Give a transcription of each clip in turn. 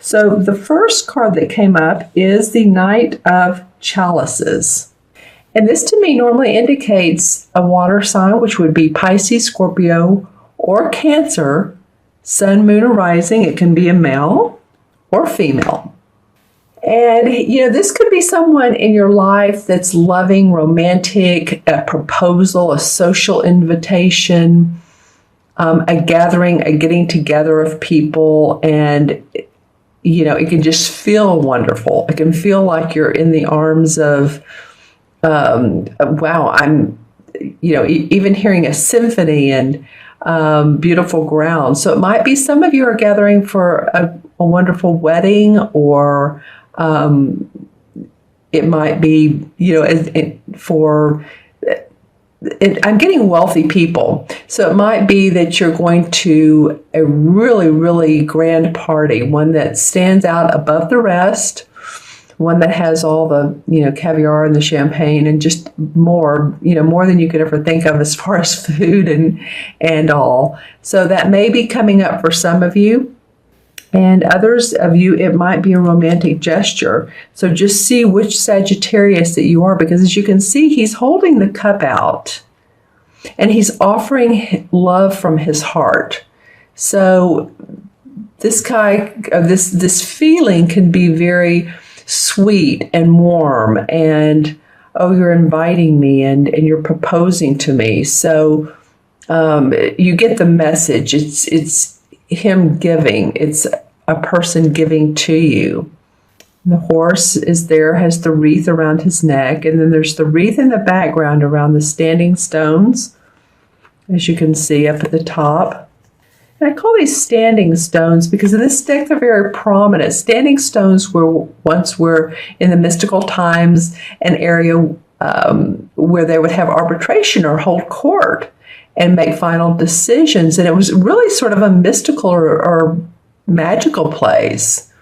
So the first card that came up is the Knight of Chalices. And this to me normally indicates a water sign, which would be Pisces, Scorpio, or Cancer, Sun, Moon, or Rising. It can be a male or female. And, this could be someone in your life that's loving, romantic, a proposal, a social invitation, a gathering, a getting together of people. And, it can just feel wonderful. It can feel like you're in the arms of, wow, I'm, even hearing a symphony and beautiful ground. So it might be some of you are gathering for a wonderful wedding, or it might be, I'm getting wealthy people. So it might be that you're going to a really, really grand party, one that stands out above the rest, one that has all the, caviar and the champagne and just more, more than you could ever think of as far as food and all. So that may be coming up for some of you. And others of you, it might be a romantic gesture. So just see which Sagittarius that you are, because as you can see, he's holding the cup out and he's offering love from his heart. So this guy, this feeling can be very sweet and warm, and you're inviting me and you're proposing to me. So you get the message. It's him giving. It's a person giving to you. The horse is there, has the wreath around his neck, and then there's the wreath in the background around the standing stones, as you can see up at the top. And I call these standing stones because in this deck they're very prominent. Standing stones once were in the mystical times an area where they would have arbitration or hold court and make final decisions. And it was really sort of a mystical or magical place,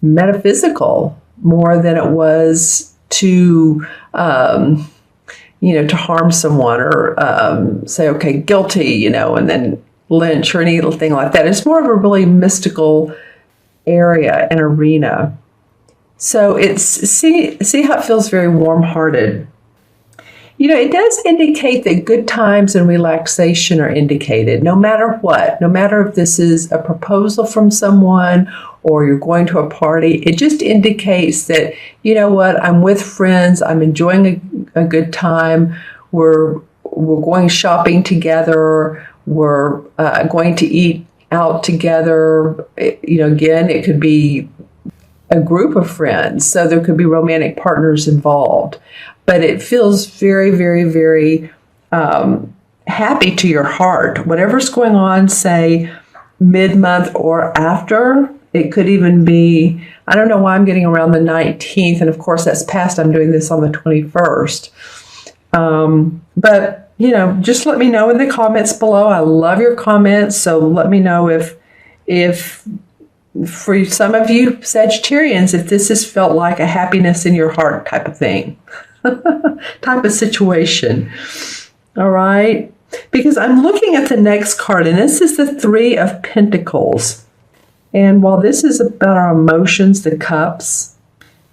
metaphysical, more than it was to, to harm someone or say, okay, guilty, and then lynch or anything like that. It's more of a really mystical area and arena. So see how it feels very warm-hearted. It does indicate that good times and relaxation are indicated, no matter what. No matter if this is a proposal from someone or you're going to a party, it just indicates that, I'm with friends, I'm enjoying a good time, we're going shopping together, we're going to eat out together. Again, it could be a group of friends, so there could be romantic partners involved. But it feels very, very, very happy to your heart. Whatever's going on, say, mid-month or after, it could even be, I don't know why I'm getting around the 19th, and of course that's past, I'm doing this on the 21st. But, just let me know in the comments below. I love your comments, so let me know if for some of you Sagittarians, if this has felt like a happiness in your heart type of thing. Type of situation. All right. Because I'm looking at the next card, and this is the Three of Pentacles. And while this is about our emotions, the cups,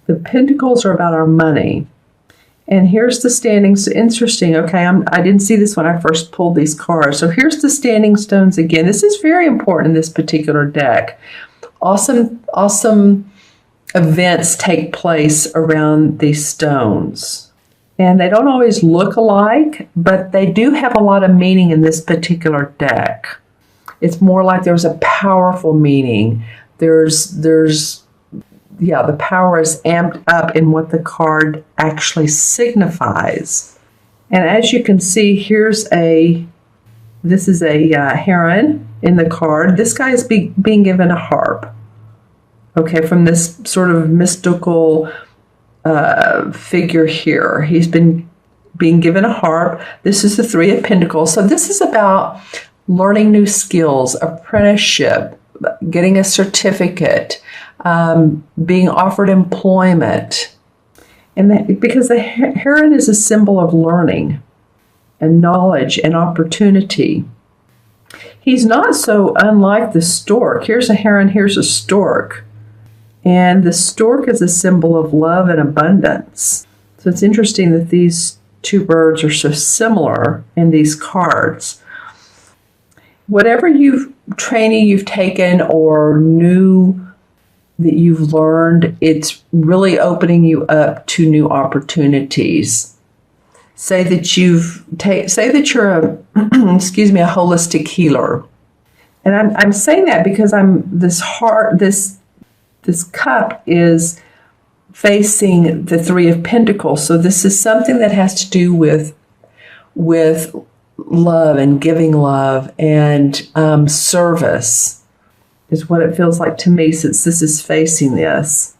the pentacles are about our money. And here's the standings. Interesting. Okay, I didn't see this when I first pulled these cards. So here's the standing stones again. This is very important in this particular deck. Awesome events take place around these stones. And they don't always look alike, but they do have a lot of meaning in this particular deck. It's more like there's a powerful meaning. The power is amped up in what the card actually signifies. And as you can see, this is a heron in the card. This guy is being given a harp. Okay, from this sort of mystical figure here. He's being given a harp. This is the Three of Pentacles. So this is about learning new skills, apprenticeship, getting a certificate, being offered employment. And because the heron is a symbol of learning and knowledge and opportunity. He's not so unlike the stork. Here's a heron, here's a stork. And the stork is a symbol of love and abundance. So it's interesting that these two birds are so similar in these cards. Whatever training you've taken or new that you've learned, it's really opening you up to new opportunities. Say that you're a a holistic healer. And I'm saying that because this cup is facing the Three of Pentacles. So this is something that has to do with love and giving love and service is what it feels like to me, since this is facing this.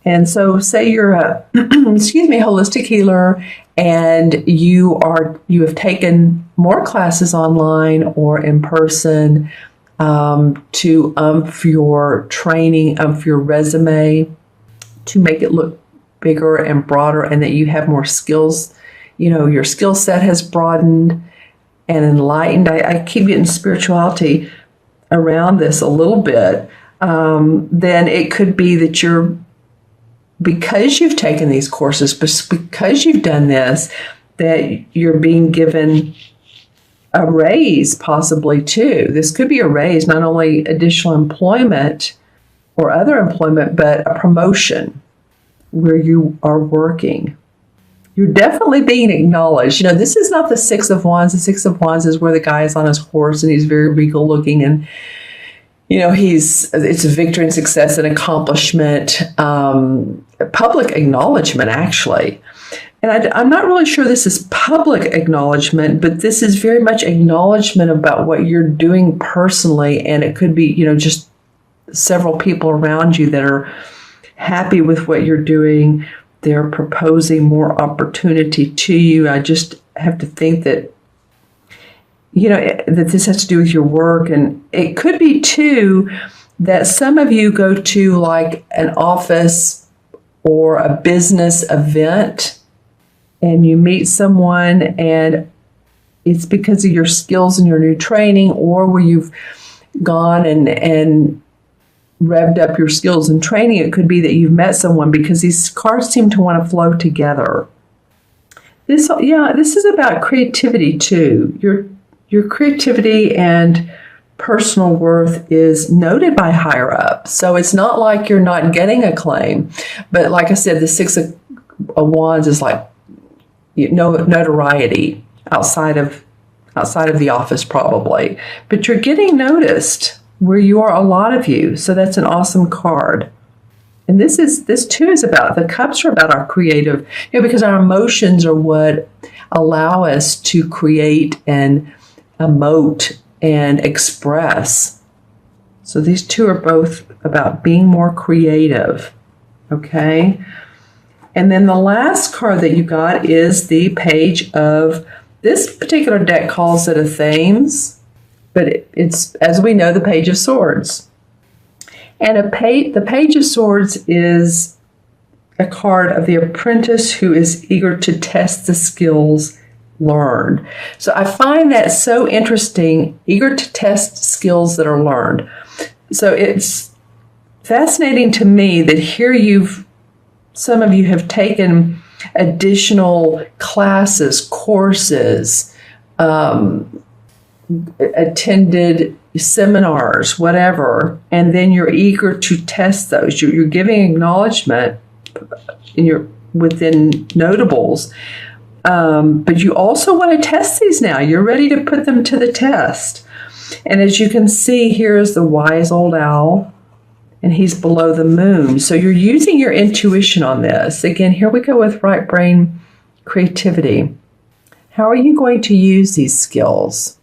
And so say you're a holistic healer, and you have taken more classes online or in person to your training, your resume, to make it look bigger and broader, and that you have more skills. Your skill set has broadened and enlightened. I keep getting spirituality around this a little bit. Then it could be that because you've taken these courses, because you've done this, that you're being given a raise possibly too. This could be a raise, not only additional employment or other employment, but a promotion where you are working. You're definitely being acknowledged. This is not the Six of Wands. The Six of Wands is where the guy is on his horse and he's very regal looking, and it's a victory and success and accomplishment, public acknowledgement actually. And I'm not really sure this is public acknowledgement, but this is very much acknowledgement about what you're doing personally. And it could be, just several people around you that are happy with what you're doing. They're proposing more opportunity to you. I just have to think that, that this has to do with your work. And it could be, too, that some of you go to like an office or a business event and you meet someone, and it's because of your skills and your new training, or where you've gone and revved up your skills and training. It could be that you've met someone, because these cards seem to want to flow together. This is about creativity too. Your creativity and personal worth is noted by higher up. So it's not like you're not getting acclaim. But like I said, the Six of Wands is like notoriety outside of the office probably. But you're getting noticed where you are, a lot of you. So that's an awesome card. And this too is about, the cups are about our creative, because our emotions are what allow us to create and emote and express. So these two are both about being more creative. Okay. And then the last card that you got is the Page of, this particular deck calls it a Thames, but it's, as we know, the Page of Swords. And the Page of Swords is a card of the apprentice who is eager to test the skills learned. So I find that so interesting, eager to test skills that are learned. So it's fascinating to me that here some of you have taken additional classes, courses, attended seminars, whatever, and then you're eager to test those. You're giving acknowledgement within notables, but you also want to test these now. You're ready to put them to the test. And as you can see, here is the wise old owl, and he's below the moon. So you're using your intuition on this. Again, here we go with right brain creativity. How are you going to use these skills?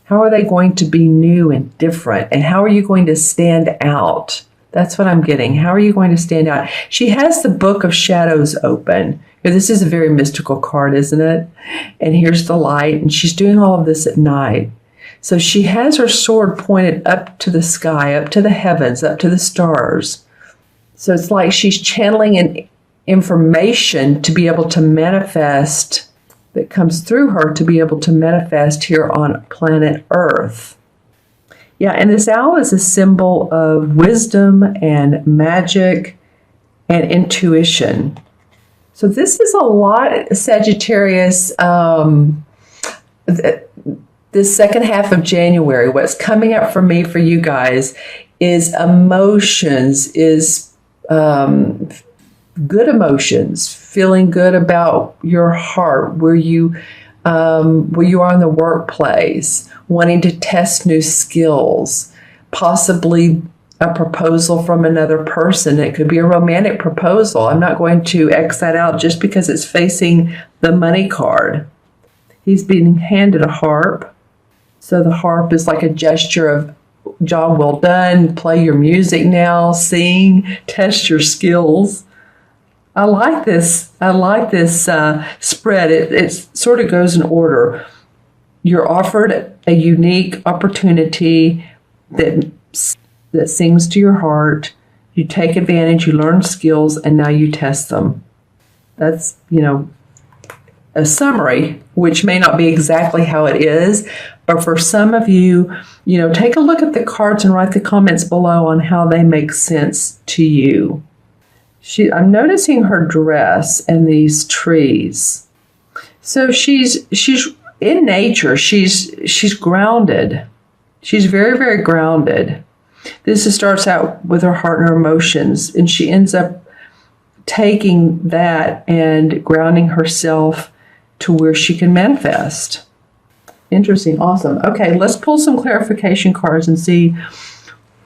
How are they going to be new and different? And how are you going to stand out? That's what I'm getting. How are you going to stand out? She has the Book of Shadows open. This is a very mystical card, isn't it? And here's the light, and she's doing all of this at night. So she has her sword pointed up to the sky, up to the heavens, up to the stars. So it's like she's channeling an information to be able to manifest, that comes through her to be able to manifest here on planet Earth. Yeah, and this owl is a symbol of wisdom and magic and intuition. So this is a lot, Sagittarius, this second half of January. What's coming up for me, for you guys, is emotions, is good emotions, feeling good about your heart, where you are in the workplace, wanting to test new skills, possibly a proposal from another person. It could be a romantic proposal. I'm not going to X that out just because it's facing the money card. He's being handed a harp. So the harp is like a gesture of job well done, play your music now, sing, test your skills. I like this. I like this spread. It sort of goes in order. You're offered a unique opportunity that sings to your heart. You take advantage, you learn skills, and now you test them. That's, a summary, which may not be exactly how it is, but for some of you, take a look at the cards and write the comments below on how they make sense to you. I'm noticing her dress and these trees. So she's in nature. She's grounded. She's very, very grounded. This starts out with her heart and her emotions, and she ends up taking that and grounding herself to where she can manifest. Interesting. Awesome. Okay, let's pull some clarification cards and see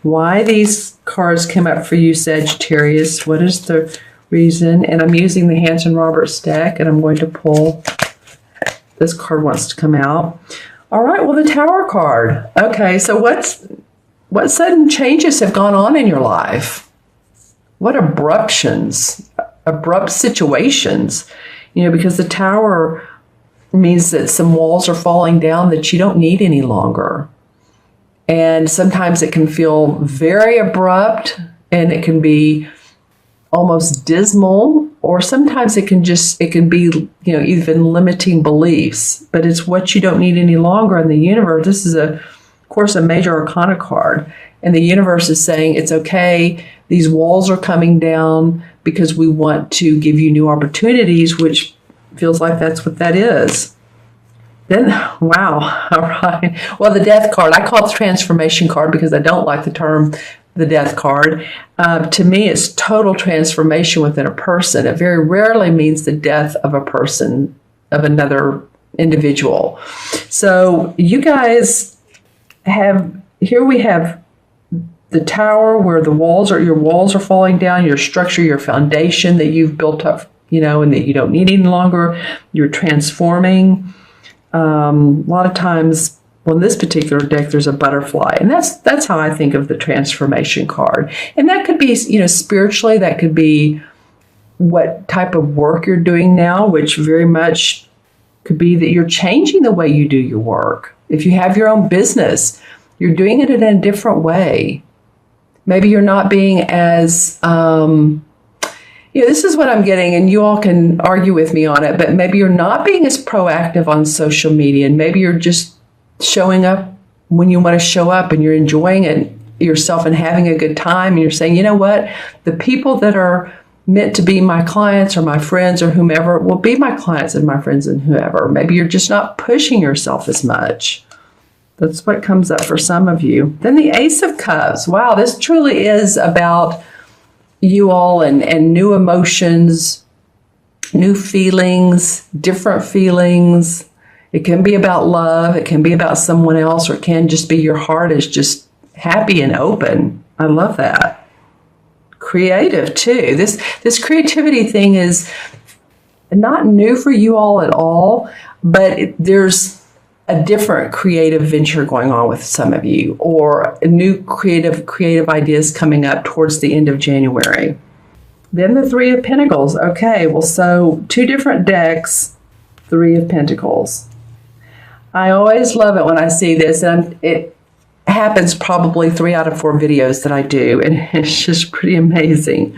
why these cards came up for you, Sagittarius. What is the reason? And I'm using the Hanson Roberts deck, and I'm going to pull. This card wants to come out. All right, well, the Tower card. Okay, so what sudden changes have gone on in your life? What abrupt situations? Because the Tower means that some walls are falling down that you don't need any longer. And sometimes it can feel very abrupt, and it can be almost dismal, or sometimes it can be, even limiting beliefs, but it's what you don't need any longer in the universe. This is of course, a major arcana card, and the universe is saying it's okay. These walls are coming down because we want to give you new opportunities, which feels like that's what that is. Then, wow, all right. Well, the Death card, I call it the transformation card because I don't like the term the Death card. To me, it's total transformation within a person. It very rarely means the death of a person, of another individual. So you guys here we have the Tower, where your walls are falling down, your structure, your foundation that you've built up, and that you don't need any longer. You're transforming. A lot of times, well, in this particular deck, there's a butterfly, and that's how I think of the transformation card. And that could be, spiritually, that could be what type of work you're doing now, which very much could be that you're changing the way you do your work. If you have your own business, you're doing it in a different way. Maybe you're not being as, this is what I'm getting, and you all can argue with me on it, but maybe you're not being as proactive on social media, and maybe you're just showing up when you want to show up, and you're enjoying it yourself and having a good time, and you're saying, you know what, the people that are meant to be my clients or my friends or whomever will be my clients and my friends and whoever. Maybe you're just not pushing yourself as much. That's what comes up for some of you. Then the Ace of Cups. Wow, this truly is about you all and new emotions, new feelings, different feelings. It can be about love. It can be about someone else, or it can just be your heart is just happy and open. I love that. Creative too. This creativity thing is not new for you all at all, but there's a different creative venture going on with some of you, or new creative ideas coming up towards the end of January. Then the Three of Pentacles. Okay, well, so two different decks, Three of Pentacles. I always love it when I see this, and it happens probably 3 out of 4 videos that I do, and it's just pretty amazing.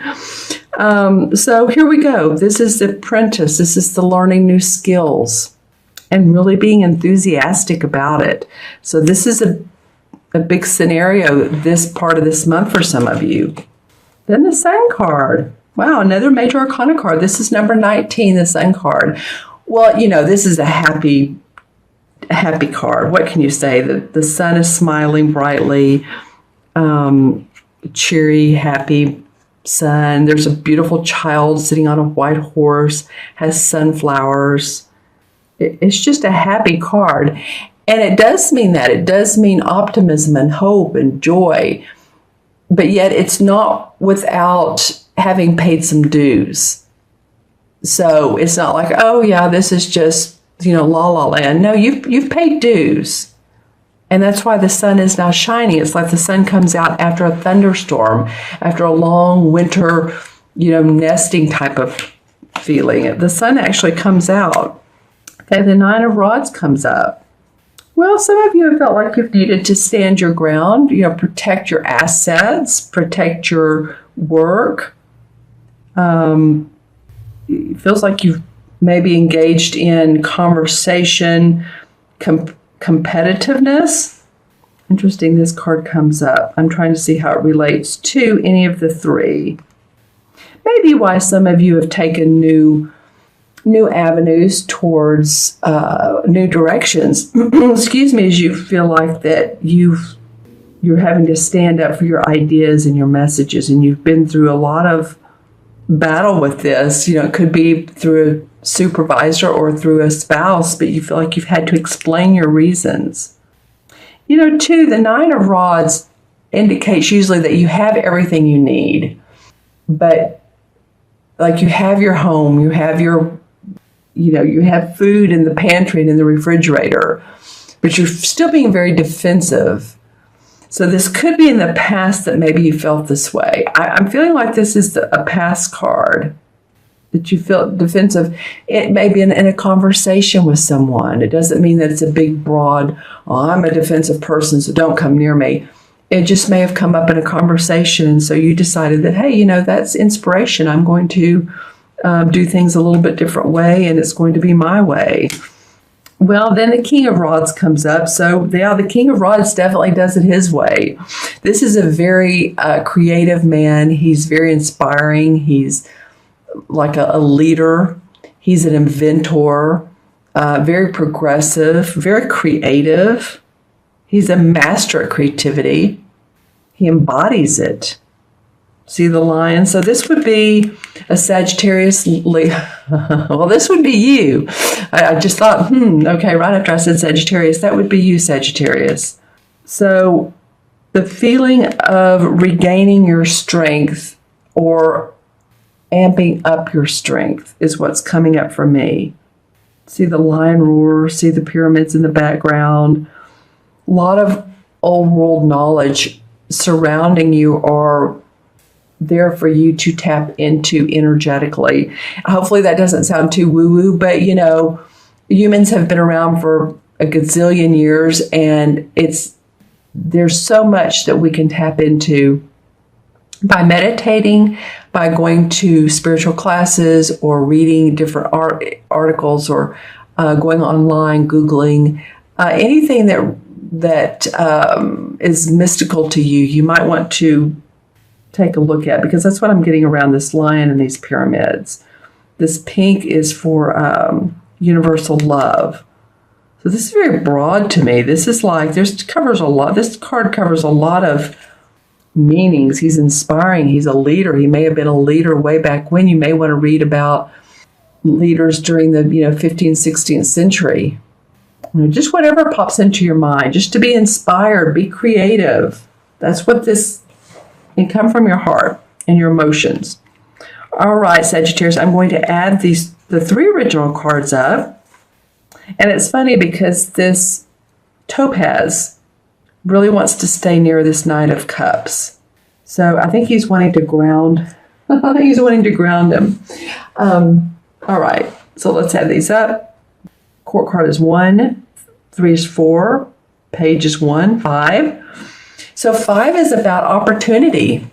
So here we go. This is the apprentice. This is the learning new skills and really being enthusiastic about it. So this is a big scenario this part of this month for some of you. Then the Sun card. Wow, another major arcana card. This is number 19, the Sun card. Well, this is a happy card. What can you say? The sun is smiling brightly, cheery, happy sun. There's a beautiful child sitting on a white horse, has sunflowers. It's just a happy card. And it does mean that. It does mean optimism and hope and joy. But yet it's not without having paid some dues. So it's not like, oh yeah, this is just, la la land. No, you've paid dues. And that's why the sun is now shining. It's like the sun comes out after a thunderstorm, after a long winter, nesting type of feeling. The sun actually comes out. Okay, the Nine of Rods comes up. Well, some of you have felt like you've needed to stand your ground, protect your assets, protect your work. It feels like you've maybe engaged in conversation, competitiveness. Interesting, this card comes up. I'm trying to see how it relates to any of the three. Maybe why some of you have taken new avenues towards new directions. Excuse me, as you feel like that you're having to stand up for your ideas and your messages, and you've been through a lot of battle with this. It could be through a supervisor or through a spouse, but you feel like you've had to explain your reasons. Too, the Nine of Rods indicates usually that you have everything you need, but like you have your home, you have you have food in the pantry and in the refrigerator, but you're still being very defensive. So this could be in the past that maybe you felt this way. I'm feeling like this is a past card, that you feel defensive. It may be in a conversation with someone. It doesn't mean that it's a big, broad, I'm a defensive person, so don't come near me. It just may have come up in a conversation, and so you decided that, hey, that's inspiration. I'm going to do things a little bit different way, and it's going to be my way. Well, then the King of Rods comes up. So the King of Rods definitely does it his way. This is a very creative man. He's very inspiring. He's like a leader. He's an inventor, very progressive, very creative. He's a master at creativity. He embodies it. See the lion? So this would be a Sagittarius. Well, this would be you. I just thought, okay, right after I said Sagittarius, that would be you, Sagittarius. So the feeling of regaining your strength or amping up your strength is what's coming up for me. See the lion roar, see the pyramids in the background. A lot of old world knowledge surrounding you are there for you to tap into energetically. Hopefully that doesn't sound too woo-woo, but humans have been around for a gazillion years, and there's so much that we can tap into by meditating, by going to spiritual classes or reading different articles or going online, Googling, anything that is mystical to you. You might want to take a look at, because that's what I'm getting around this lion and these pyramids. This pink is for universal love. So this is very broad to me. This is like, this card covers a lot of meanings. He's inspiring. He's a leader. He may have been a leader way back when. You may want to read about leaders during the 15th, 16th century. Just whatever pops into your mind, just to be inspired, be creative. That's what this, and come from your heart and your emotions. All right, Sagittarius, I'm going to add the three original cards up. And it's funny because this topaz really wants to stay near this Knight of Cups. So I think he's wanting to ground. I think he's wanting to ground him. All right, so let's add these up. Court card is 1, 3 is 4, page is 1, 5. So 5 is about opportunity,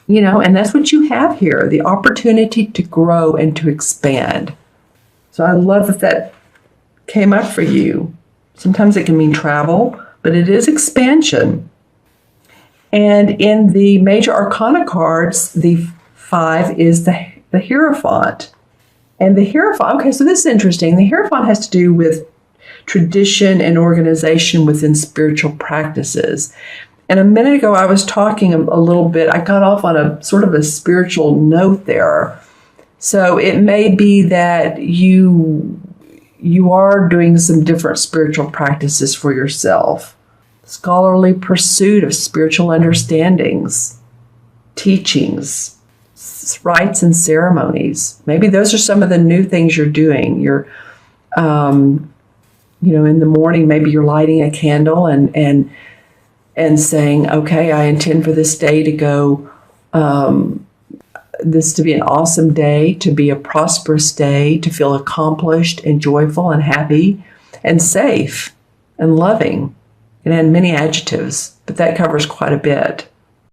and that's what you have here, the opportunity to grow and to expand. So I love that came up for you. Sometimes it can mean travel, but it is expansion. And in the major arcana cards, the 5 is the Hierophant. And the Hierophant, okay, so this is interesting. The Hierophant has to do with tradition and organization within spiritual practices. And a minute ago, I was talking a little bit, I got off on a sort of a spiritual note there. So it may be that you are doing some different spiritual practices for yourself. Scholarly pursuit of spiritual understandings, teachings, rites and ceremonies. Maybe those are some of the new things you're doing. You're, in the morning, maybe you're lighting a candle and saying, okay, I intend for this day to go, this to be an awesome day, to be a prosperous day, to feel accomplished and joyful and happy and safe and loving. And many adjectives, but that covers quite a bit.